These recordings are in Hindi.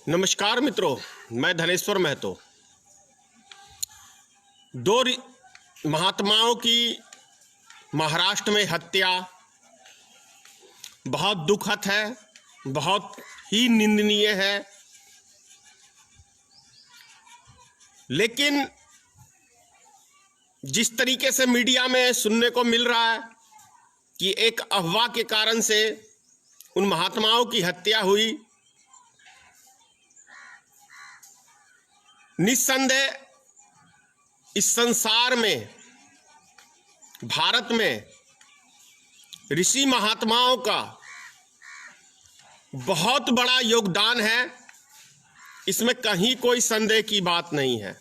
नमस्कार मित्रों, मैं धनेश्वर महतो। दो महात्माओं की महाराष्ट्र में हत्या बहुत दुखद है, बहुत ही निंदनीय है। लेकिन जिस तरीके से मीडिया में सुनने को मिल रहा है कि एक अफवाह के कारण से उन महात्माओं की हत्या हुई, निस्संदेह इस संसार में, भारत में ऋषि महात्माओं का बहुत बड़ा योगदान है। इसमें कहीं कोई संदेह की बात नहीं है।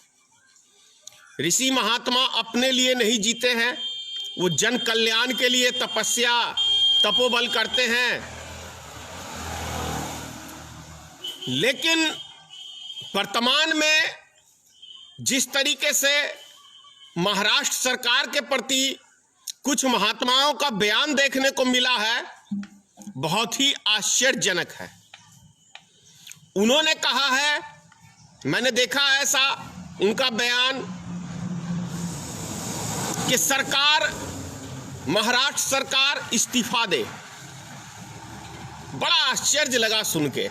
ऋषि महात्मा अपने लिए नहीं जीते हैं, वो जन कल्याण के लिए तपस्या तपोबल करते हैं। लेकिन वर्तमान में जिस तरीके से महाराष्ट्र सरकार के प्रति कुछ महात्माओं का बयान देखने को मिला है, बहुत ही आश्चर्यजनक है। उन्होंने कहा है, मैंने देखा ऐसा उनका बयान कि सरकार, महाराष्ट्र सरकार इस्तीफा दे। बड़ा आश्चर्य लगा सुन के।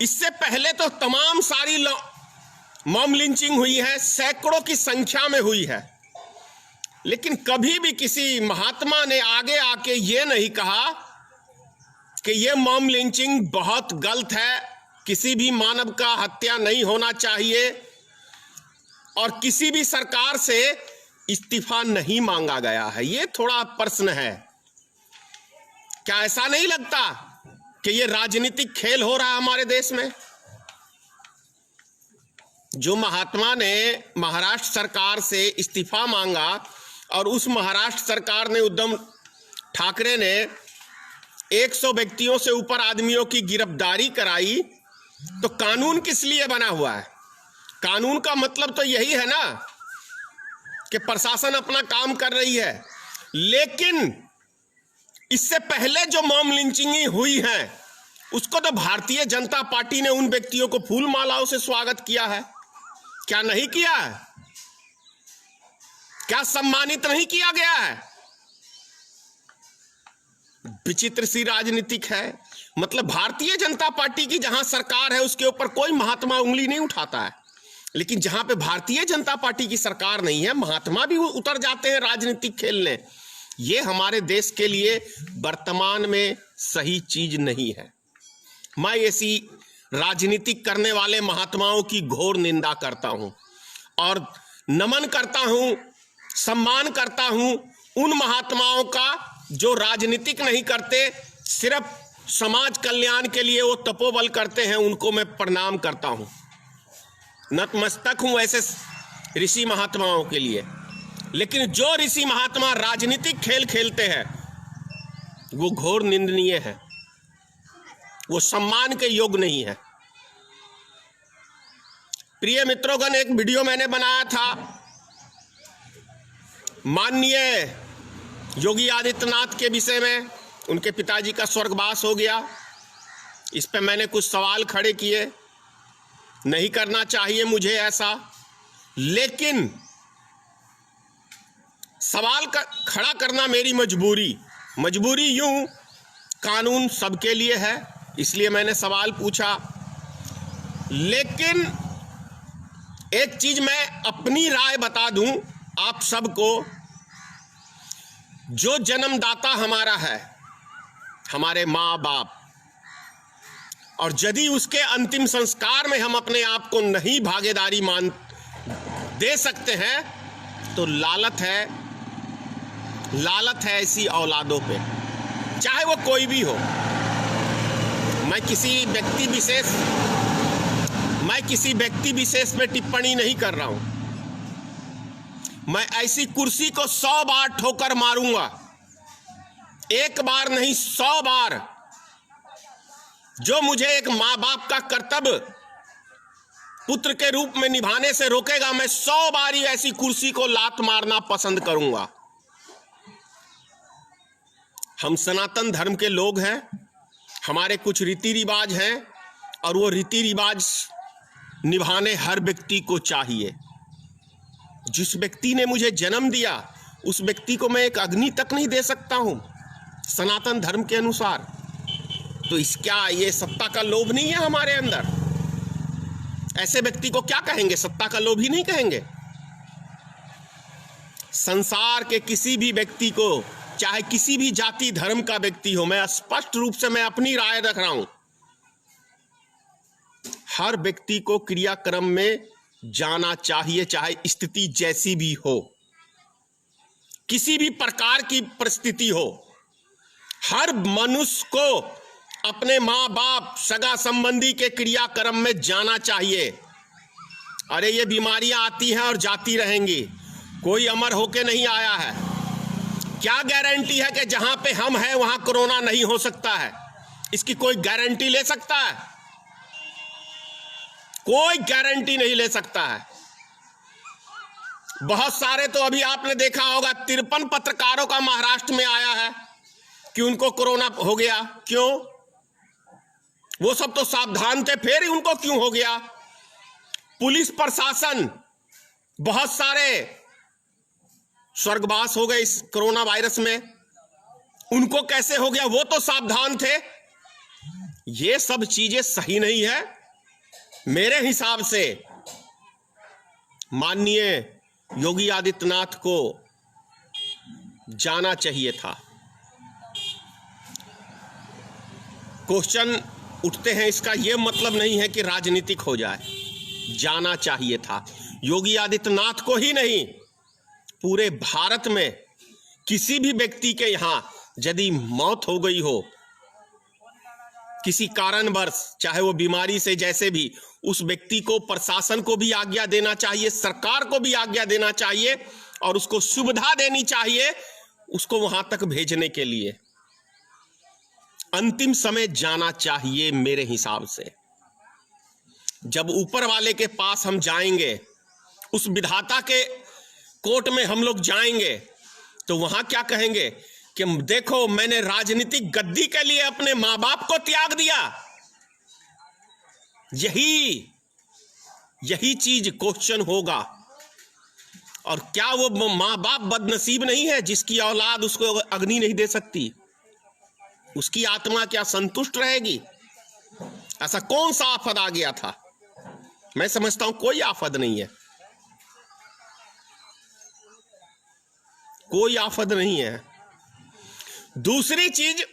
इससे पहले तो तमाम सारी मॉब लिंचिंग हुई है, सैकड़ों की संख्या में हुई है। लेकिन कभी भी किसी महात्मा ने आगे आके ये नहीं कहा कि ये मॉब लिंचिंग बहुत गलत है, किसी भी मानव का हत्या नहीं होना चाहिए और किसी भी सरकार से इस्तीफा नहीं मांगा गया है। ये थोड़ा प्रश्न है। क्या ऐसा नहीं लगता कि ये राजनीतिक खेल हो रहा है हमारे देश में? जो महात्मा ने महाराष्ट्र सरकार से इस्तीफा मांगा और उस महाराष्ट्र सरकार ने, उद्धव ठाकरे ने 100 व्यक्तियों से ऊपर आदमियों की गिरफ्तारी कराई, तो कानून किस लिए बना हुआ है? कानून का मतलब तो यही है ना कि प्रशासन अपना काम कर रही है। लेकिन इससे पहले जो मॉब लिंचिंग हुई है, उसको तो भारतीय जनता पार्टी ने उन व्यक्तियों को फूल मालाओं से स्वागत किया है। क्या नहीं किया है? क्या सम्मानित नहीं किया गया है? विचित्र सी राजनीतिक है। मतलब भारतीय जनता पार्टी की जहां सरकार है, उसके ऊपर कोई महात्मा उंगली नहीं उठाता है। लेकिन जहां पे भारतीय जनता पार्टी की सरकार नहीं है, महात्मा भी उतर जाते हैं राजनीतिक खेलने। ये हमारे देश के लिए वर्तमान में सही चीज नहीं है। मैं ऐसी राजनीतिक करने वाले महात्माओं की घोर निंदा करता हूं और नमन करता हूं, सम्मान करता हूं उन महात्माओं का जो राजनीतिक नहीं करते, सिर्फ समाज कल्याण के लिए वो तपोबल करते हैं। उनको मैं प्रणाम करता हूं, नतमस्तक हूं ऐसे ऋषि महात्माओं के लिए। लेकिन जो ऋषि महात्मा राजनीतिक खेल खेलते हैं, वो घोर निंदनीय है, वो सम्मान के योग्य नहीं है। प्रिय मित्रोगण, एक वीडियो मैंने बनाया था, माननीय योगी आदित्यनाथ के विषय में। उनके पिताजी का स्वर्गवास हो गया। इस पे मैंने कुछ सवाल खड़े किए। नहीं करना चाहिए मुझे ऐसा, लेकिन सवाल खड़ा करना मेरी मजबूरी यूं, कानून सबके लिए है, इसलिए मैंने सवाल पूछा। लेकिन एक चीज मैं अपनी राय बता दूं आप सबको, जो जन्मदाता हमारा है, हमारे माँ बाप, और यदि उसके अंतिम संस्कार में हम अपने आप को नहीं भागीदारी दे सकते हैं, तो लालत है ऐसी औलादों पे, चाहे वो कोई भी हो। मैं किसी व्यक्ति विशेष पे टिप्पणी नहीं कर रहा हूं। मैं ऐसी कुर्सी को 100 बार ठोकर मारूंगा, एक बार नहीं 100 बार। जो मुझे एक माँ बाप का कर्तव्य पुत्र के रूप में निभाने से रोकेगा, मैं 100 बार ही ऐसी कुर्सी को लात मारना पसंद करूंगा। हम सनातन धर्म के लोग हैं हमारे कुछ रीति रिवाज हैं और वो रीति रिवाज निभाने हर व्यक्ति को चाहिए। जिस व्यक्ति ने मुझे जन्म दिया उस व्यक्ति को मैं एक अग्नि तक नहीं दे सकता हूं सनातन धर्म के अनुसार। तो इस क्या ये सत्ता का लोभ नहीं है हमारे अंदर? ऐसे व्यक्ति को क्या कहेंगे? सत्ता का लोभ ही नहीं कहेंगे? संसार के किसी भी व्यक्ति को, चाहे किसी भी जाति धर्म का व्यक्ति हो, मैं स्पष्ट रूप से मैं अपनी राय रख रहा हूं, हर व्यक्ति को क्रियाक्रम में जाना चाहिए, चाहे स्थिति जैसी भी हो, किसी भी प्रकार की परिस्थिति हो। हर मनुष्य को अपने माँ बाप सगा संबंधी के क्रियाक्रम में जाना चाहिए। अरे ये बीमारियां आती हैं और जाती रहेंगी, कोई अमर होके नहीं आया है। क्या गारंटी है कि जहां पे हम हैं वहां कोरोना नहीं हो सकता है? इसकी कोई गारंटी ले सकता है? कोई गारंटी नहीं ले सकता है। बहुत सारे तो अभी आपने देखा होगा 53 पत्रकारों का महाराष्ट्र में आया है कि उनको कोरोना हो गया। क्यों? वो सब तो सावधान थे, फिर उनको क्यों हो गया? पुलिस प्रशासन बहुत सारे स्वर्गवास हो गए इस कोरोना वायरस में, उनको कैसे हो गया? वो तो सावधान थे। ये सब चीजें सही नहीं है। मेरे हिसाब से माननीय योगी आदित्यनाथ को जाना चाहिए था। क्वेश्चन उठते हैं, इसका यह मतलब नहीं है कि राजनीतिक हो जाए। जाना चाहिए था योगी आदित्यनाथ को ही नहीं, पूरे भारत में किसी भी व्यक्ति के यहां यदि मौत हो गई हो किसी कारणवश, चाहे वो बीमारी से, जैसे भी, उस व्यक्ति को, प्रशासन को भी आज्ञा देना चाहिए, सरकार को भी आज्ञा देना चाहिए और उसको सुविधा देनी चाहिए उसको वहां तक भेजने के लिए। अंतिम समय जाना चाहिए मेरे हिसाब से। जब ऊपर वाले के पास हम जाएंगे, उस विधाता के कोर्ट में हम लोग जाएंगे, तो वहां क्या कहेंगे कि देखो मैंने राजनीतिक गद्दी के लिए अपने मां बाप को त्याग दिया। यही चीज क्वेश्चन होगा। और क्या वो मां बाप बदनसीब नहीं है जिसकी औलाद उसको अग्नि नहीं दे सकती? उसकी आत्मा क्या संतुष्ट रहेगी? ऐसा कौन सा आफत आ गया था? मैं समझता हूं कोई आफत नहीं है, कोई आफत नहीं है। दूसरी चीज,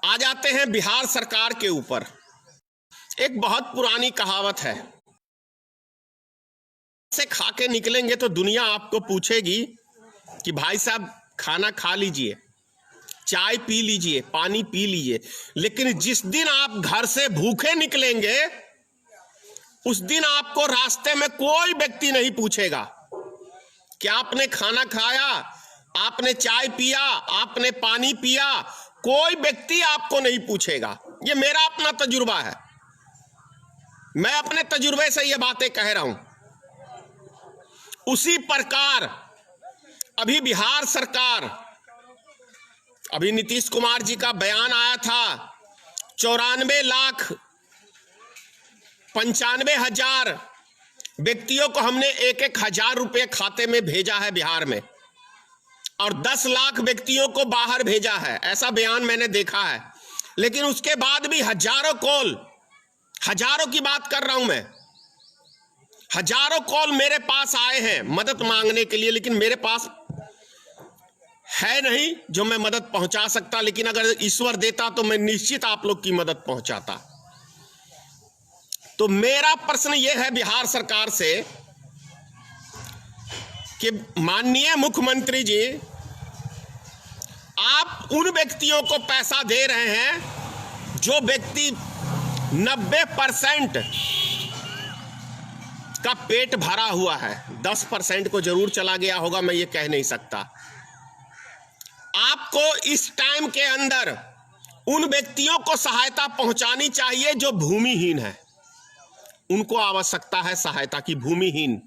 आ जाते हैं बिहार सरकार के ऊपर। एक बहुत पुरानी कहावत है, से खा के निकलेंगे तो दुनिया आपको पूछेगी कि भाई साहब खाना खा लीजिए, चाय पी लीजिए, पानी पी लीजिए, लेकिन जिस दिन आप घर से भूखे निकलेंगे उस दिन आपको रास्ते में कोई व्यक्ति नहीं पूछेगा कि आपने खाना खाया, आपने चाय पिया, आपने पानी पिया। कोई व्यक्ति आपको नहीं पूछेगा। ये मेरा अपना तजुर्बा है, मैं अपने तजुर्बे से ये बातें कह रहा हूं। उसी प्रकार अभी बिहार सरकार, अभी नीतीश कुमार जी का बयान आया था, 94,95,000 व्यक्तियों को हमने 1,000 रुपए खाते में भेजा है बिहार में, और 10 लाख व्यक्तियों को बाहर भेजा है। ऐसा बयान मैंने देखा है। लेकिन उसके बाद भी हजारों कॉल, हजारों की बात कर रहा हूं मैं, हजारों कॉल मेरे पास आए हैं मदद मांगने के लिए, लेकिन मेरे पास है नहीं जो मैं मदद पहुंचा सकता। लेकिन अगर ईश्वर देता तो मैं निश्चित आप लोग की मदद पहुंचाता। तो मेरा प्रश्न यह है बिहार सरकार से कि माननीय मुख्यमंत्री जी, आप उन व्यक्तियों को पैसा दे रहे हैं जो व्यक्ति 90% का पेट भरा हुआ है, 10% को जरूर चला गया होगा, मैं ये कह नहीं सकता। आपको इस टाइम के अंदर उन व्यक्तियों को सहायता पहुंचानी चाहिए जो भूमिहीन है। उनको आवश्यकता है सहायता की, भूमिहीन।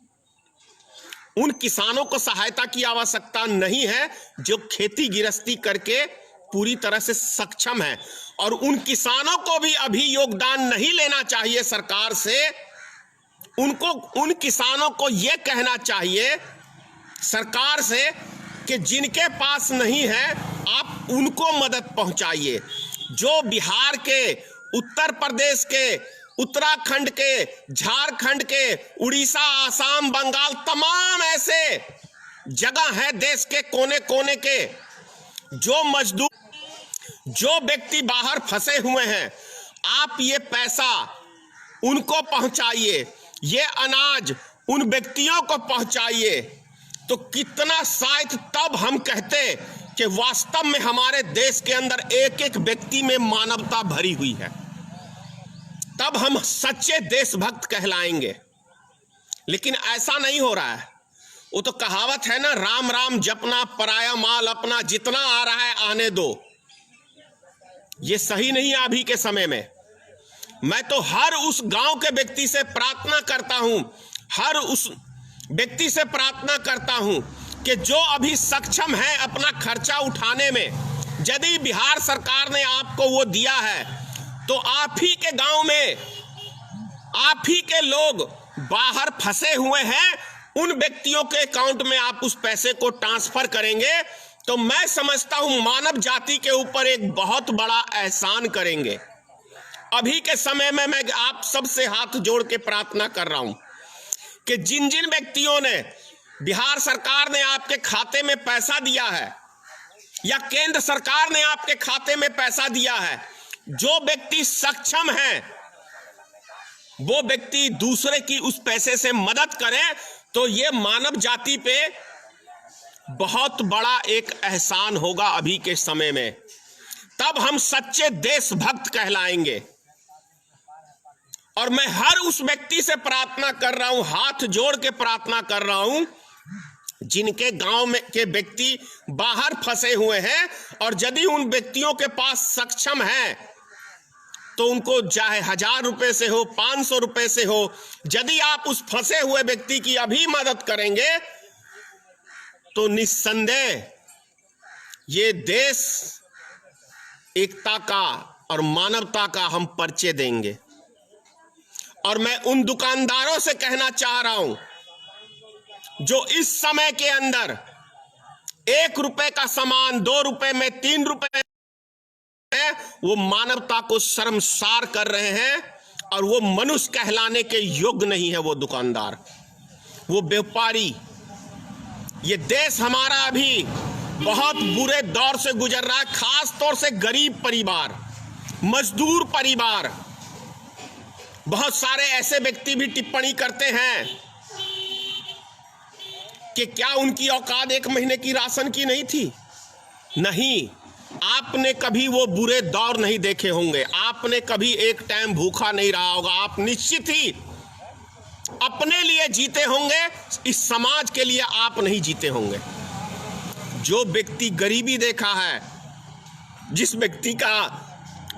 उन किसानों को सहायता की आवश्यकता नहीं है जो खेती गृहस्थी करके पूरी तरह से सक्षम है। और उन किसानों को भी अभी योगदान नहीं लेना चाहिए सरकार से। उनको, उन किसानों को यह कहना चाहिए सरकार से कि जिनके पास नहीं है आप उनको मदद पहुंचाइए। जो बिहार के, उत्तर प्रदेश के, उत्तराखंड के, झारखंड के, उड़ीसा, आसाम, बंगाल, तमाम ऐसे जगह है देश के कोने कोने के, जो मजदूर, जो व्यक्ति बाहर फंसे हुए हैं, आप ये पैसा उनको पहुंचाइए, ये अनाज उन व्यक्तियों को पहुंचाइए। तो कितना शायद तब हम कहते कि वास्तव में हमारे देश के अंदर एक एक व्यक्ति में मानवता भरी हुई है, तब हम सच्चे देशभक्त कहलाएंगे। लेकिन ऐसा नहीं हो रहा है। वो तो कहावत है ना, राम राम जपना पराया माल अपना, जितना आ रहा है आने दो। ये सही नहीं है अभी के समय में। मैं तो हर उस गांव के व्यक्ति से प्रार्थना करता हूं, हर उस व्यक्ति से प्रार्थना करता हूं कि जो अभी सक्षम है अपना खर्चा उठाने में, यदि बिहार सरकार ने आपको वो दिया है तो आप ही के गांव में, आप ही के लोग बाहर फंसे हुए हैं, उन व्यक्तियों के अकाउंट में आप उस पैसे को ट्रांसफर करेंगे तो मैं समझता हूं मानव जाति के ऊपर एक बहुत बड़ा एहसान करेंगे। अभी के समय में मैं आप सबसे हाथ जोड़ के प्रार्थना कर रहा हूं कि जिन जिन व्यक्तियों ने, बिहार सरकार ने आपके खाते में पैसा दिया है या केंद्र सरकार ने आपके खाते में पैसा दिया है, जो व्यक्ति सक्षम है वो व्यक्ति दूसरे की उस पैसे से मदद करें तो ये मानव जाति पे बहुत बड़ा एक एहसान होगा अभी के समय में। तब हम सच्चे देशभक्त कहलाएंगे। और मैं हर उस व्यक्ति से प्रार्थना कर रहा हूं, हाथ जोड़ के प्रार्थना कर रहा हूं, जिनके गांव में के व्यक्ति बाहर फंसे हुए हैं, और यदि उन व्यक्तियों के पास सक्षम है तो उनको चाहे 1000 रुपए से हो, 500 रुपए से हो, यदि आप उस फंसे हुए व्यक्ति की अभी मदद करेंगे तो निस्संदेह ये देश एकता का और मानवता का हम परिचय देंगे। और मैं उन दुकानदारों से कहना चाह रहा हूं जो इस समय के अंदर 1 रुपए का सामान 2 रुपए में, 3 रुपए में, वो मानवता को शर्मसार कर रहे हैं और वो मनुष्य कहलाने के योग्य नहीं है। वो दुकानदार, वो व्यापारी, ये देश हमारा अभी बहुत बुरे दौर से गुजर रहा है। खास तौर से गरीब परिवार, मजदूर परिवार, बहुत सारे ऐसे व्यक्ति भी टिप्पणी करते हैं कि क्या उनकी औकात 1 महीने की राशन की नहीं थी। नहीं, आपने कभी वो बुरे दौर नहीं देखे होंगे, आपने कभी एक टाइम भूखा नहीं रहा होगा। आप निश्चित ही अपने लिए जीते होंगे, इस समाज के लिए आप नहीं जीते होंगे। जो व्यक्ति गरीबी देखा है, जिस व्यक्ति का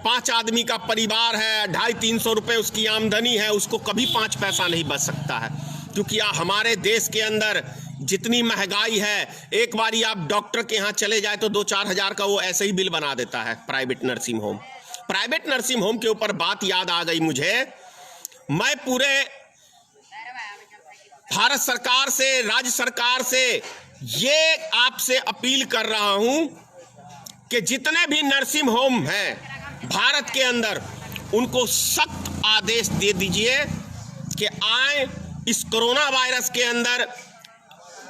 5 आदमी का परिवार है, 250-300 रुपए उसकी आमदनी है, उसको कभी 5 पैसा नहीं बच सकता है। क्योंकि हमारे देश के अंदर जितनी महंगाई है, एक बारी आप डॉक्टर के यहाँ चले जाए तो 2-4 हजार का वो ऐसे ही बिल बना देता है। Private nursing home, private nursing home के ऊपर बात याद आ गई मुझे। मैं पूरे भारत सरकार से, राज्य सरकार से ये आपसे अपील कर रहा हूं कि जितने भी नर्सिंग होम हैं भारत के अंदर, उनको सख्त आदेश दे दीजिए कि आए, इस कोरोना वायरस के अंदर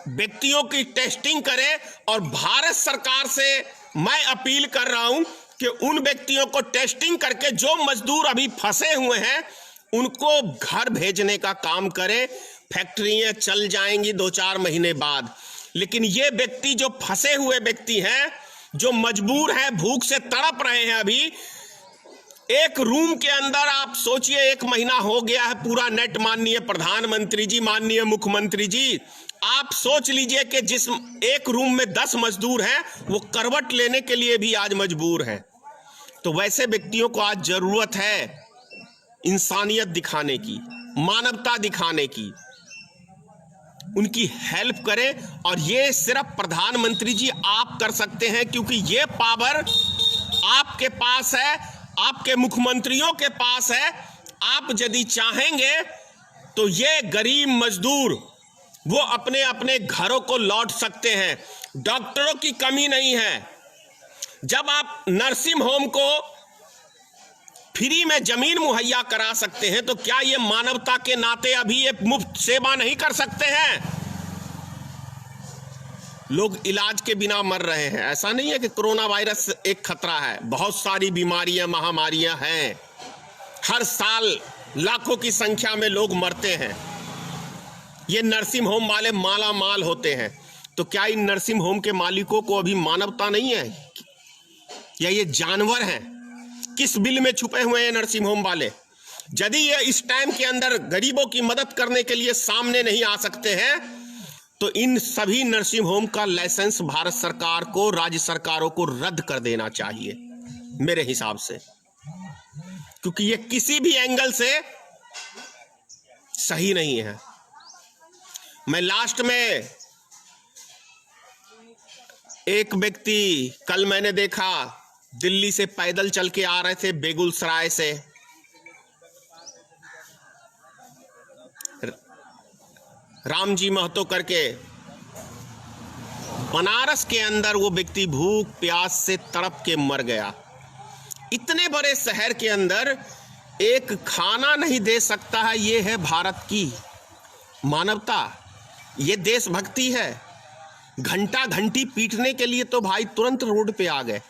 व्यक्तियों की टेस्टिंग करें। और भारत सरकार से मैं अपील कर रहा हूं कि उन व्यक्तियों को टेस्टिंग करके जो मजदूर अभी फंसे हुए हैं उनको घर भेजने का काम करें। फैक्ट्रियां चल जाएंगी 2-4 महीने बाद, लेकिन ये व्यक्ति जो फंसे हुए व्यक्ति हैं, जो मजबूर हैं, भूख से तड़प रहे हैं, अभी एक रूम के अंदर आप सोचिए 1 महीना हो गया है पूरा नेट। माननीय प्रधानमंत्री जी, माननीय मुख्यमंत्री जी, आप सोच लीजिए कि जिस एक रूम में 10 मजदूर हैं, वो करवट लेने के लिए भी आज मजबूर हैं। तो वैसे व्यक्तियों को आज जरूरत है इंसानियत दिखाने की, मानवता दिखाने की। उनकी हेल्प करें। और ये सिर्फ प्रधानमंत्री जी आप कर सकते हैं, क्योंकि ये पावर आपके पास है, आपके मुख्यमंत्रियों के पास है। आप यदि चाहेंगे तो ये गरीब मजदूर वो अपने अपने घरों को लौट सकते हैं। डॉक्टरों की कमी नहीं है। जब आप नर्सिंग होम को फ्री में जमीन मुहैया करा सकते हैं, तो क्या ये मानवता के नाते अभी ये मुफ्त सेवा नहीं कर सकते हैं? लोग इलाज के बिना मर रहे हैं। ऐसा नहीं है कि कोरोना वायरस एक खतरा है, बहुत सारी बीमारियां, महामारियां हैं। हर साल लाखों की संख्या में लोग मरते हैं। ये नर्सिंग होम वाले माला माल होते हैं। तो क्या इन नर्सिंग होम के मालिकों को अभी मानवता नहीं है, या ये जानवर हैं? किस बिल में छुपे हुए हैं नर्सिंग होम वाले? यदि ये इस टाइम के अंदर गरीबों की मदद करने के लिए सामने नहीं आ सकते हैं, तो इन सभी नर्सिंग होम का लाइसेंस भारत सरकार को, राज्य सरकारों को रद्द कर देना चाहिए मेरे हिसाब से, क्योंकि ये किसी भी एंगल से सही नहीं है। मैं लास्ट में एक व्यक्ति, कल मैंने देखा, दिल्ली से पैदल चल के आ रहे थे, बेगूसराय से। रामजी महतो करके, बनारस के अंदर वो व्यक्ति भूख प्यास से तड़प के मर गया। इतने बड़े शहर के अंदर एक खाना नहीं दे सकता है। ये है भारत की मानवता, ये देशभक्ति है। घंटा घंटी पीटने के लिए तो भाई तुरंत रोड पे आ गए,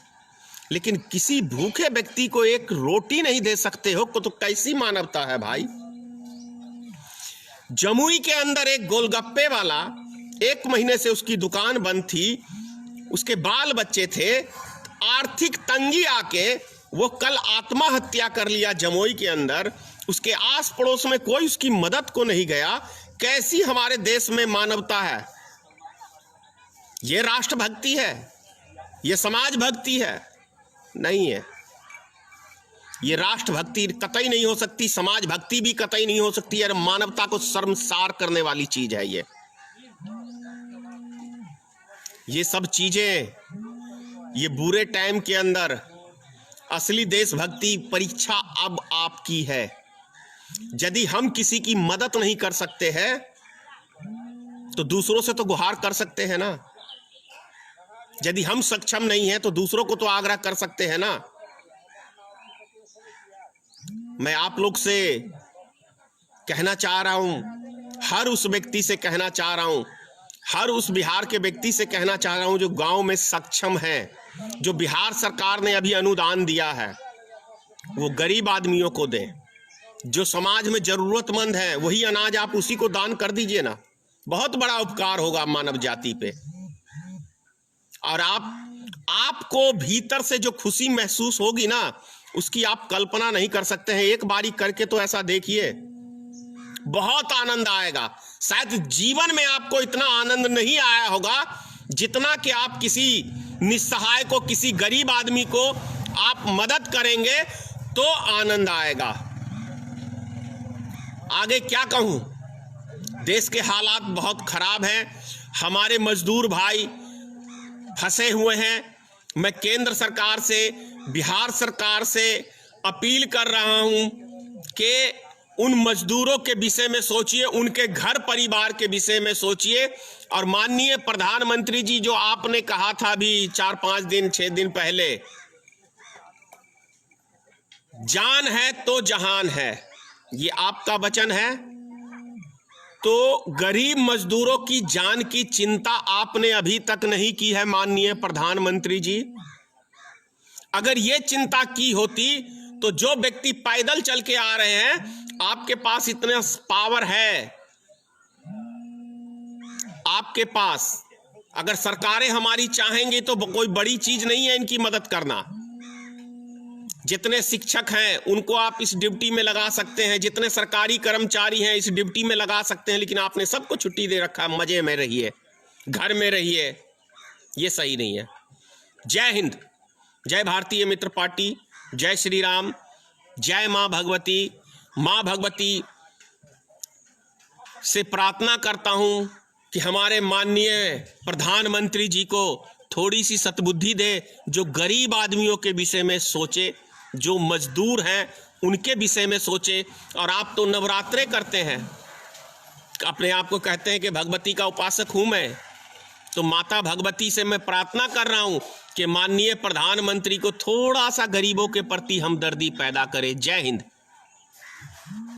लेकिन किसी भूखे व्यक्ति को एक रोटी नहीं दे सकते हो, तो कैसी मानवता है भाई? जमुई के अंदर एक गोलगप्पे वाला, 1 महीने से उसकी दुकान बंद थी, उसके बाल बच्चे थे, आर्थिक तंगी आके वो कल आत्महत्या कर लिया जमुई के अंदर। उसके आस पड़ोस में कोई उसकी मदद को नहीं गया। कैसी हमारे देश में मानवता है? ये राष्ट्रभक्ति है? ये समाज भक्ति है? नहीं है। ये राष्ट्रभक्ति कतई नहीं हो सकती, समाज भक्ति भी कतई नहीं हो सकती है। मानवता को शर्मसार करने वाली चीज है ये सब चीजें। ये बुरे टाइम के अंदर असली देशभक्ति परीक्षा अब आपकी है। यदि हम किसी की मदद नहीं कर सकते हैं, तो दूसरों से तो गुहार कर सकते हैं ना। यदि हम सक्षम नहीं हैं, तो दूसरों को तो आग्रह कर सकते हैं ना। मैं आप लोग से कहना चाह रहा हूं, हर उस व्यक्ति से कहना चाह रहा हूं, हर उस बिहार के व्यक्ति से कहना चाह रहा हूं जो गांव में सक्षम है, जो बिहार सरकार ने अभी अनुदान दिया है, वो गरीब आदमियों को दें। जो समाज में जरूरतमंद है वही अनाज आप उसी को दान कर दीजिए ना। बहुत बड़ा उपकार होगा मानव जाति पे। और आपको भीतर से जो खुशी महसूस होगी ना, उसकी आप कल्पना नहीं कर सकते हैं। एक बारी करके तो ऐसा देखिए, बहुत आनंद आएगा। शायद जीवन में आपको इतना आनंद नहीं आया होगा जितना कि आप किसी निस्सहाय को, किसी गरीब आदमी को आप मदद करेंगे तो आनंद आएगा। आगे क्या कहूं, देश के हालात बहुत खराब हैं। हमारे मजदूर भाई फंसे हुए हैं। मैं केंद्र सरकार से, बिहार सरकार से अपील कर रहा हूं कि उन मजदूरों के विषय में सोचिए, उनके घर परिवार के विषय में सोचिए। और माननीय प्रधानमंत्री जी, जो आपने कहा था अभी 4-5 दिन 6 दिन पहले, जान है तो जहान है, ये आपका वचन है। तो गरीब मजदूरों की जान की चिंता आपने अभी तक नहीं की है माननीय प्रधानमंत्री जी। अगर ये चिंता की होती तो जो व्यक्ति पैदल चल के आ रहे हैं, आपके पास इतना पावर है, आपके पास, अगर सरकारें हमारी चाहेंगी तो कोई बड़ी चीज नहीं है इनकी मदद करना। जितने शिक्षक हैं उनको आप इस ड्यूटी में लगा सकते हैं, जितने सरकारी कर्मचारी हैं इस ड्यूटी में लगा सकते हैं, लेकिन आपने सबको छुट्टी दे रखा है। मजे में रहिए, घर में रहिए, ये सही नहीं है। जय हिंद, जय भारतीय मित्र पार्टी, जय श्री राम, जय मां भगवती। मां भगवती से प्रार्थना करता हूं कि हमारे माननीय प्रधानमंत्री जी को थोड़ी सी सद्बुद्धि दे, जो गरीब आदमियों के विषय में सोचे, जो मजदूर हैं उनके विषय में सोचे। और आप तो नवरात्रे करते हैं, अपने आप को कहते हैं कि भगवती का उपासक हूं मैं, तो माता भगवती से मैं प्रार्थना कर रहा हूं कि माननीय प्रधानमंत्री को थोड़ा सा गरीबों के प्रति हमदर्दी पैदा करे। जय हिंद।